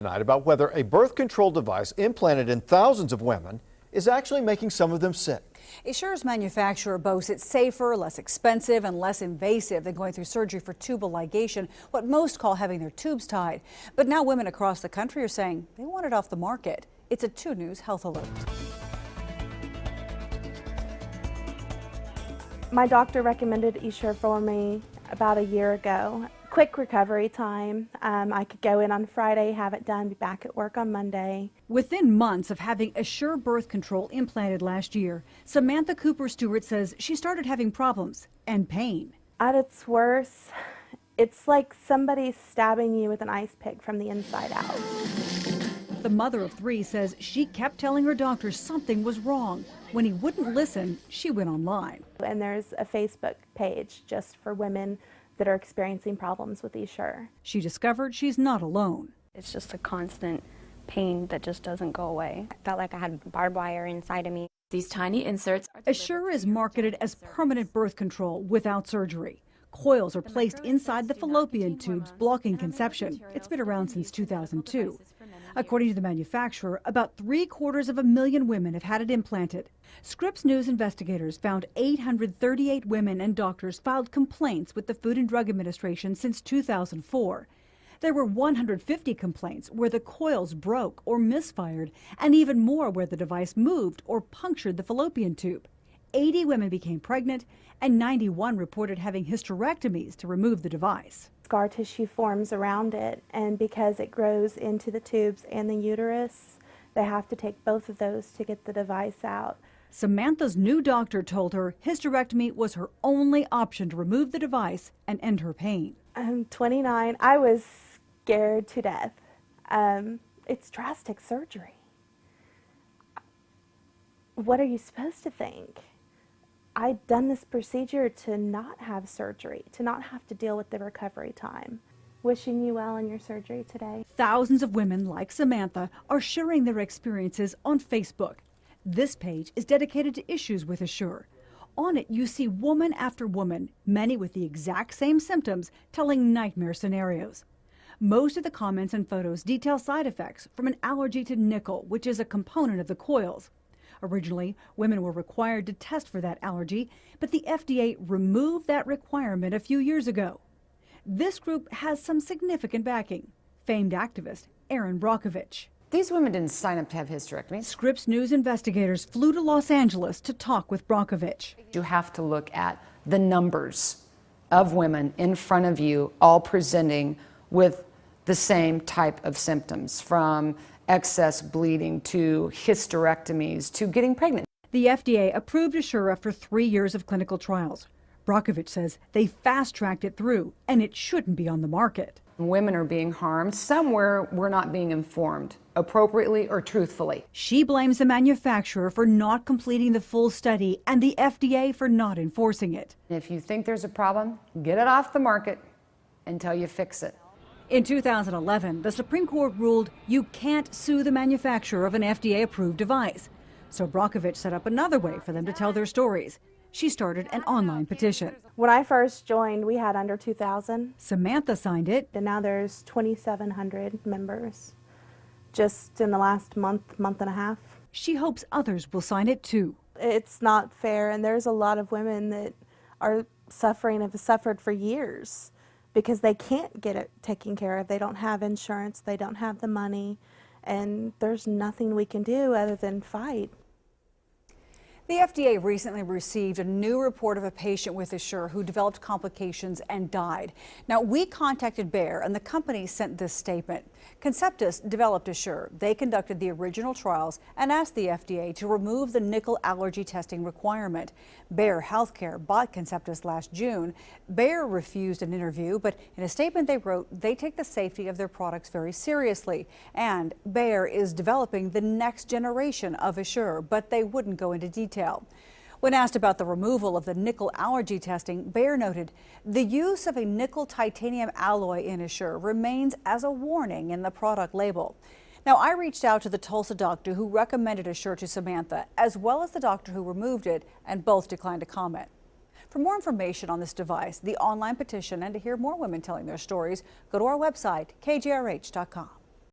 Tonight about whether a birth control device implanted in thousands of women is actually making some of them sick. Essure's manufacturer boasts it's safer, less expensive, and less invasive than going through surgery for tubal ligation, what most call having their tubes tied. But now women across the country are saying they want it off the market. It's a 2 News Health Alert. My doctor recommended Essure for me about a year ago. Quick recovery time. I could go in on Friday, have it done, be back at work on Monday. Within months of having Essure birth control implanted last year, Samantha Cooper Stewart says she started having problems and pain. At its worst, it's like somebody stabbing you with an ice pick from the inside out. The mother of 3 says she kept telling her doctor something was wrong. When he wouldn't listen, she went online. And there's a Facebook page just for women that are experiencing problems with Essure. She discovered she's not alone. It's just a constant pain that just doesn't go away. I felt like I had barbed wire inside of me. These tiny inserts are Essure is marketed as permanent birth control without surgery. Coils are placed inside the fallopian tubes, blocking conception. It's been around since 2002. According to the manufacturer, about 750,000 women have had it implanted. Scripps News investigators found 838 women and doctors filed complaints with the Food and Drug Administration since 2004. There were 150 complaints where the coils broke or misfired, and even more where the device moved or punctured the fallopian tube. 80 women became pregnant, and 91 reported having hysterectomies to remove the device. Scar tissue forms around it, and because it grows into the tubes and the uterus, they have to take both of those to get the device out. Samantha's new doctor told her hysterectomy was her only option to remove the device and end her pain. I'm 29. I was scared to death. It's drastic surgery. What are you supposed to think? I'd done this procedure to not have surgery, to not have to deal with the recovery time. Wishing you well in your surgery today. Thousands of women like Samantha are sharing their experiences on Facebook. This page is dedicated to issues with Essure. On it, you see woman after woman, many with the exact same symptoms, telling nightmare scenarios. Most of the comments and photos detail side effects from an allergy to nickel, which is a component of the coils. Originally, women were required to test for that allergy, but the FDA removed that requirement a few years ago. This group has some significant backing. Famed activist Erin Brockovich. These women didn't sign up to have hysterectomies. Scripps News investigators flew to Los Angeles to talk with Brockovich. You have to look at the numbers of women in front of you all presenting with the same type of symptoms, from excess bleeding to hysterectomies to getting pregnant. The FDA approved Essure after 3 years of clinical trials. Brockovich says they fast-tracked it through, and it shouldn't be on the market. Women are being harmed. Somewhere we're not being informed appropriately or truthfully. She blames the manufacturer for not completing the full study and the FDA for not enforcing it. If you think there's a problem, get it off the market until you fix it. In 2011, the Supreme Court ruled you can't sue the manufacturer of an FDA-approved device. So Brockovich set up another way for them to tell their stories. She started an online petition. When I first joined, we had under 2,000. Samantha signed it. And now there's 2,700 members just in the last month and a half. She hopes others will sign it too. It's not fair, and there's a lot of women that are suffering, have suffered for years, because they can't get it taken care of. They don't have insurance, they don't have the money, and there's nothing we can do other than fight. The FDA recently received a new report of a patient with Essure who developed complications and died. Now, we contacted Bayer, and the company sent this statement. Conceptus developed Essure. They conducted the original trials and asked the FDA to remove the nickel allergy testing requirement. Bayer Healthcare bought Conceptus last June. Bayer refused an interview, but in a statement they wrote, they take the safety of their products very seriously. And Bayer is developing the next generation of Essure, but they wouldn't go into detail. When asked about the removal of the nickel allergy testing, Bayer noted the use of a nickel titanium alloy in Essure remains as a warning in the product label. Now, I reached out to the Tulsa doctor who recommended Essure to Samantha, as well as the doctor who removed it, and both declined to comment. For more information on this device, the online petition, and to hear more women telling their stories, go to our website, kgrh.com.